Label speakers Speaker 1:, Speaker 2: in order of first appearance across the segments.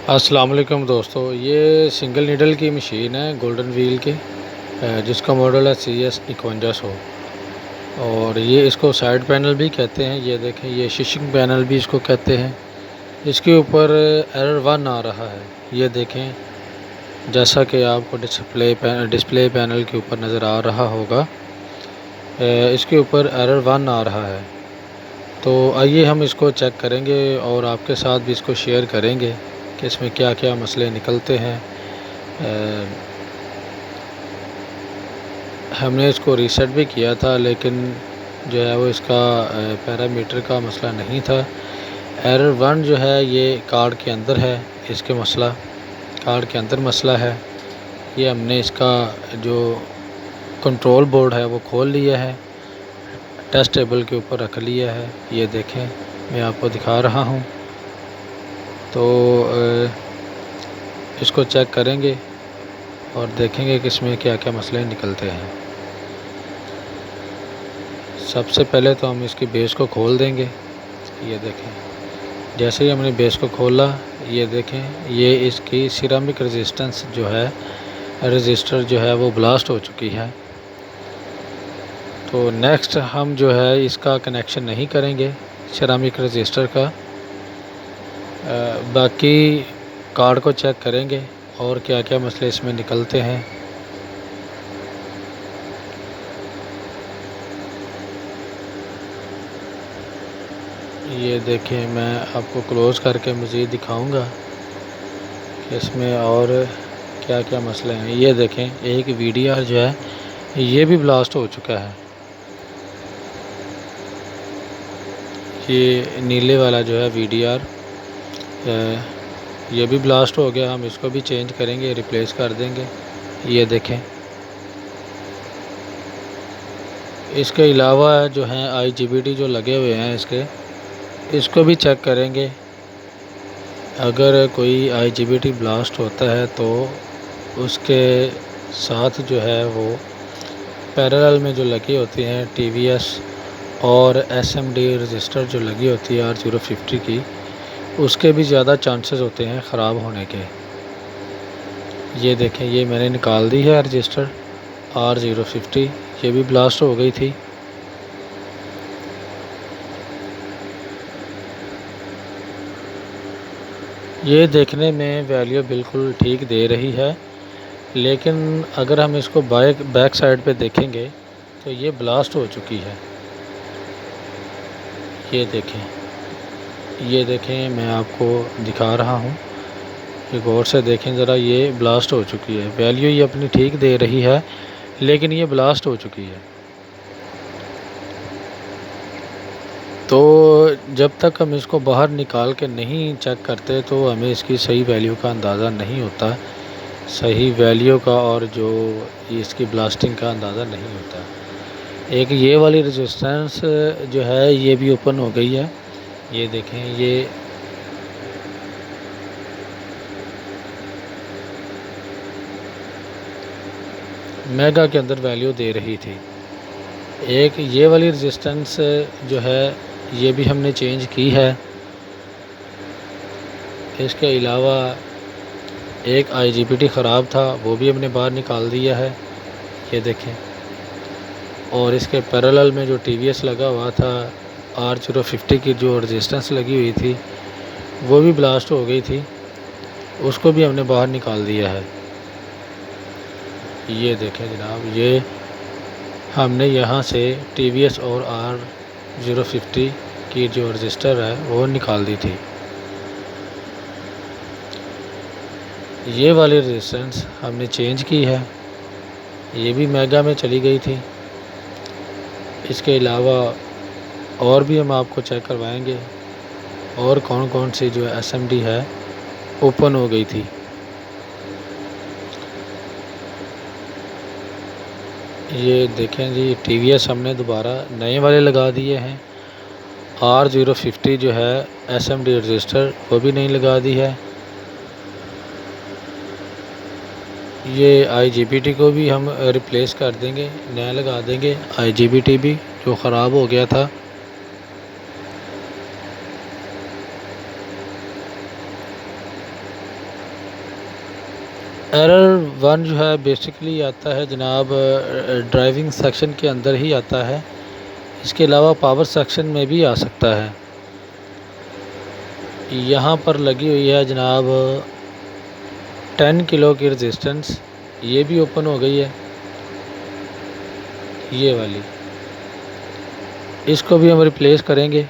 Speaker 1: अस्सलाम वालेकुम दोस्तों, ये सिंगल नीडल की मशीन है गोल्डन व्हील की, जिसका मॉडल है CS5100। और ये इसको साइड पैनल भी कहते हैं। ये देखें, ये शिशिंग पैनल भी इसको कहते हैं। इसके ऊपर एरर 1 आ रहा है। ये देखें, जैसा कि आपको डिस्प्ले पैनल के ऊपर नज़र आ रहा होगा, इसके ऊपर एरर 1 आ रहा है। तो आइए हम इसको चेक करेंगे और आपके साथ भी इसको शेयर करेंगे कि इसमें क्या क्या मसले निकलते हैं। हमने इसको रीसेट भी किया था, लेकिन जो है वो इसका पैरामीटर का मसला नहीं था। एरर 1 जो है ये कार्ड के अंदर है। इसके मसला कार्ड के अंदर मसला है। ये हमने इसका जो कंट्रोल बोर्ड है वो खोल लिया है, टेस्ट टेबल के ऊपर रख लिया है। ये देखें, मैं आपको दिखा रहा हूँ। तो इसको चेक करेंगे और देखेंगे कि इसमें क्या क्या मसले निकलते हैं। सबसे पहले तो हम इसकी बेस को खोल देंगे। ये देखें, जैसे ही हमने बेस को खोला, ये देखें, ये इसकी सिरेमिक रेजिस्टेंस जो है, रजिस्टर जो है वो ब्लास्ट हो चुकी है। तो नेक्स्ट हम जो है इसका कनेक्शन नहीं करेंगे सिरेमिक रजिस्टर का। बाकी कार्ड को चेक करेंगे और क्या क्या मसले इसमें निकलते हैं। ये देखें, मैं आपको क्लोज़ करके मज़ीद दिखाऊंगा कि इसमें और क्या क्या मसले हैं। ये देखें, एक VDR जो है ये भी ब्लास्ट हो चुका है। ये नीले वाला जो है VDR, ये भी ब्लास्ट हो गया। हम इसको भी चेंज करेंगे, रिप्लेस कर देंगे। ये देखें, इसके अलावा जो हैं IGBT जो लगे हुए हैं इसको भी चेक करेंगे। अगर कोई IGBT ब्लास्ट होता है तो उसके साथ जो है वो पैरेलल में जो लगी होती हैं TVS और SMD रजिस्टर जो लगी होती है R050 की, उसके भी ज़्यादा चांसेस होते हैं ख़राब होने के। ये देखें, ये मैंने निकाल दी है रजिस्टर R050, ये भी ब्लास्ट हो गई थी। ये देखने में वैल्यू बिल्कुल ठीक दे रही है, लेकिन अगर हम इसको बैक साइड पे देखेंगे तो ये ब्लास्ट हो चुकी है। ये देखें, मैं आपको दिखा रहा हूँ कि गौर से देखें ज़रा। ये ब्लास्ट हो चुकी है। वैल्यू ये अपनी ठीक दे रही है, लेकिन ये ब्लास्ट हो चुकी है। तो जब तक हम इसको बाहर निकाल के नहीं चेक करते तो हमें इसकी सही वैल्यू का अंदाज़ा नहीं होता, सही वैल्यू का, और जो इसकी ब्लास्टिंग का अंदाज़ा नहीं होता। एक ये वाली रेजिस्टेंस जो है ये भी ओपन हो गई है। ये देखें, ये मेगा के अंदर वैल्यू दे रही थी। एक ये वाली रेजिस्टेंस जो है ये भी हमने चेंज की है। इसके अलावा एक IGBT ख़राब था, वो भी हमने बाहर निकाल दिया है। ये देखें, और इसके पैरेलल में जो TVS लगा हुआ था, R050 की जो रेजिस्टेंस लगी हुई थी, वो भी ब्लास्ट हो गई थी। उसको भी हमने बाहर निकाल दिया है। ये देखें जनाब, ये हमने यहाँ से TVS और R050 की जो रजिस्टर है वो निकाल दी थी। ये वाली रेजिस्टेंस हमने चेंज की है, ये भी मेगा में चली गई थी। इसके अलावा और भी हम आपको चेक करवाएंगे और कौन कौन सी जो SMD है ओपन हो गई थी। ये देखें जी, TVS हमने दोबारा नए वाले लगा दिए हैं। R050 जो है SMD रजिस्टर वो भी नहीं लगा दी है। ये IGBT को भी हम रिप्लेस कर देंगे, नया लगा देंगे IGBT भी, जो ख़राब हो गया था। एरर वन जो है बेसिकली आता है जनाब ड्राइविंग सेक्शन के अंदर ही आता है, इसके अलावा पावर सेक्शन में भी आ सकता है। यहाँ पर लगी हुई है जनाब 10 किलो की रेजिस्टेंस, ये भी ओपन हो गई है, ये वाली, इसको भी हम रिप्लेस करेंगे।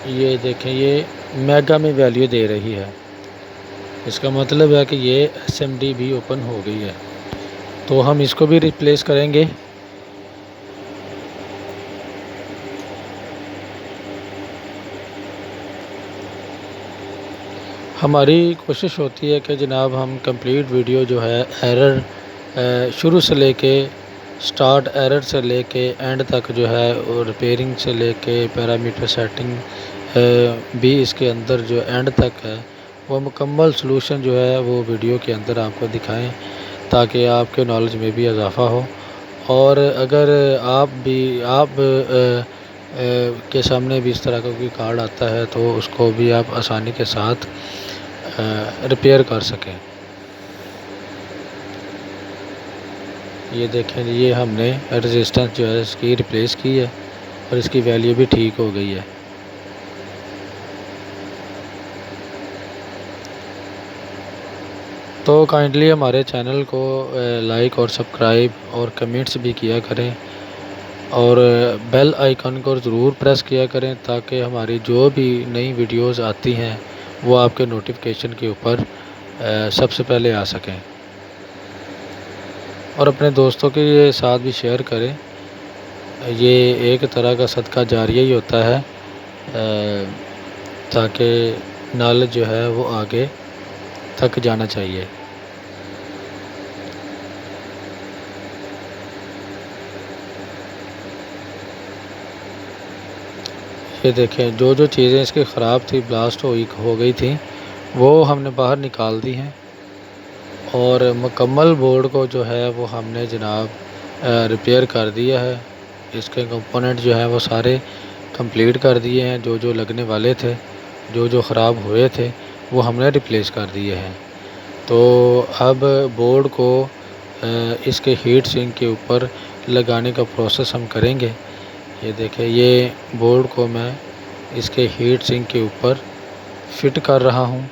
Speaker 1: ये देखें, ये मेगा में वैल्यू दे रही है, इसका मतलब है कि ये एसएमडी भी ओपन हो गई है, तो हम इसको भी रिप्लेस करेंगे। हमारी कोशिश होती है कि जनाब हम कंप्लीट वीडियो जो है एरर शुरू से लेके स्टार्ट एरर से लेके एंड तक जो है, और रिपेयरिंग से लेके पैरामीटर सेटिंग भी इसके अंदर जो एंड तक है, वो मुकम्मल सलूशन जो है वो वीडियो के अंदर आपको दिखाएं, ताकि आपके नॉलेज में भी इजाफ़ा हो। और अगर आप के सामने भी इस तरह का कोई कार्ड आता है तो उसको भी आप आसानी के साथ रिपेयर कर सकें। ये देखें, ये हमने रेजिस्टेंस जो है इसकी रिप्लेस की है और इसकी वैल्यू भी ठीक हो गई है। तो काइंडली हमारे चैनल को लाइक और सब्सक्राइब और कमेंट्स भी किया करें, और बेल आइकन को ज़रूर प्रेस किया करें, ताकि हमारी जो भी नई वीडियोस आती हैं वो आपके नोटिफिकेशन के ऊपर सबसे पहले आ सकें। और अपने दोस्तों के साथ भी शेयर करें, ये एक तरह का सदका जारिया ही होता है, ताकि नॉलेज जो है वो आगे तक जाना चाहिए। ये देखें, जो जो चीज़ें इसकी ख़राब थी, ब्लास्ट हो गई थी, वो हमने बाहर निकाल दी हैं, और मुकम्मल बोर्ड को जो है वो हमने जनाब रिपेयर कर दिया है। इसके कंपोनेंट जो हैं वो सारे कंप्लीट कर दिए हैं, जो जो लगने वाले थे, जो जो ख़राब हुए थे वो हमने रिप्लेस कर दिए हैं। तो अब बोर्ड को इसके हीट सिंक के ऊपर लगाने का प्रोसेस हम करेंगे। ये देखें, ये बोर्ड को मैं इसके हीट सिंक के ऊपर फिट कर रहा हूँ।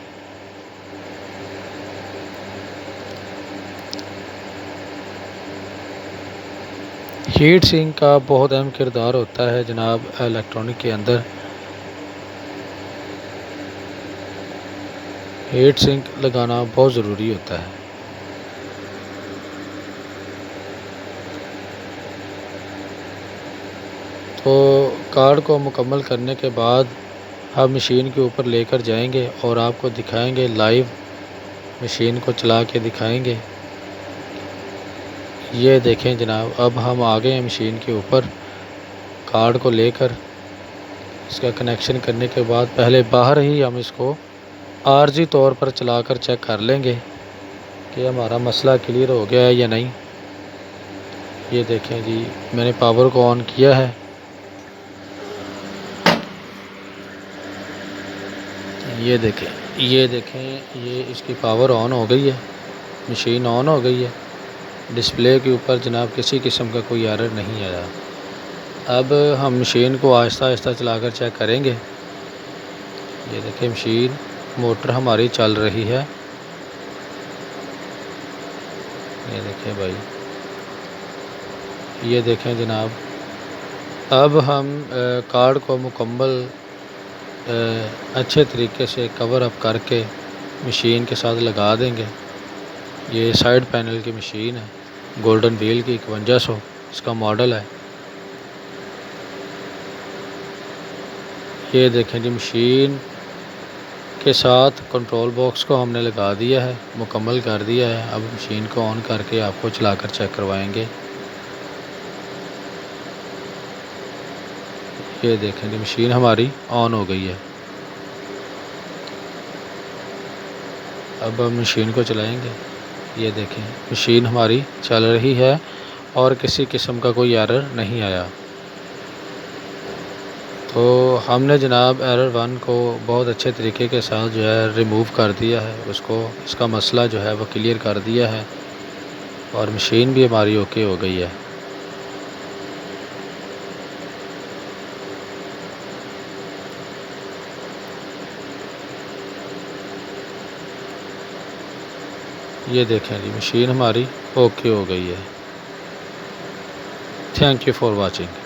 Speaker 1: हीट सिंक का बहुत अहम किरदार होता है जनाब इलेक्ट्रॉनिक के अंदर। हीट सिंक लगाना बहुत ज़रूरी होता है। तो कार्ड को मुकम्मल करने के बाद हम मशीन के ऊपर लेकर जाएंगे और आपको दिखाएंगे, लाइव मशीन को चला के दिखाएंगे। ये देखें जनाब, अब हम आ गए हैं मशीन के ऊपर। कार्ड को लेकर इसका कनेक्शन करने के बाद पहले बाहर ही हम इसको आरजी तौर पर चलाकर चेक कर लेंगे कि हमारा मसला क्लियर हो गया है या नहीं। ये देखें जी, मैंने पावर को ऑन किया है। ये देखें, ये इसकी पावर ऑन हो गई है, मशीन ऑन हो गई है। डिस्प्ले के ऊपर जनाब किसी किस्म का कोई एरर नहीं आया। अब हम मशीन को आहिस्ता आहिस्ता चलाकर चेक करेंगे। ये देखें, मशीन मोटर हमारी चल रही है। ये देखें भाई, ये देखें जनाब, अब हम कार्ड को मुकम्मल अच्छे तरीके से कवर अप करके मशीन के साथ लगा देंगे। ये साइड पैनल की मशीन है, गोल्डन व्हील की 5100 इसका मॉडल है। ये देखें जी, मशीन के साथ कंट्रोल बॉक्स को हमने लगा दिया है, मुकम्मल कर दिया है। अब मशीन को ऑन करके आपको चलाकर चेक करवाएंगे। ये देखें जी, मशीन हमारी ऑन हो गई है। अब हम मशीन को चलाएंगे। ये देखें, मशीन हमारी चल रही है और किसी किस्म का कोई एरर नहीं आया। तो हमने जनाब एरर वन को बहुत अच्छे तरीके के साथ जो है रिमूव कर दिया है, उसको इसका मसला जो है वो क्लियर कर दिया है और मशीन भी हमारी ओके हो गई है। ये देखें जी, मशीन हमारी ओके हो गई है। Thank you for watching.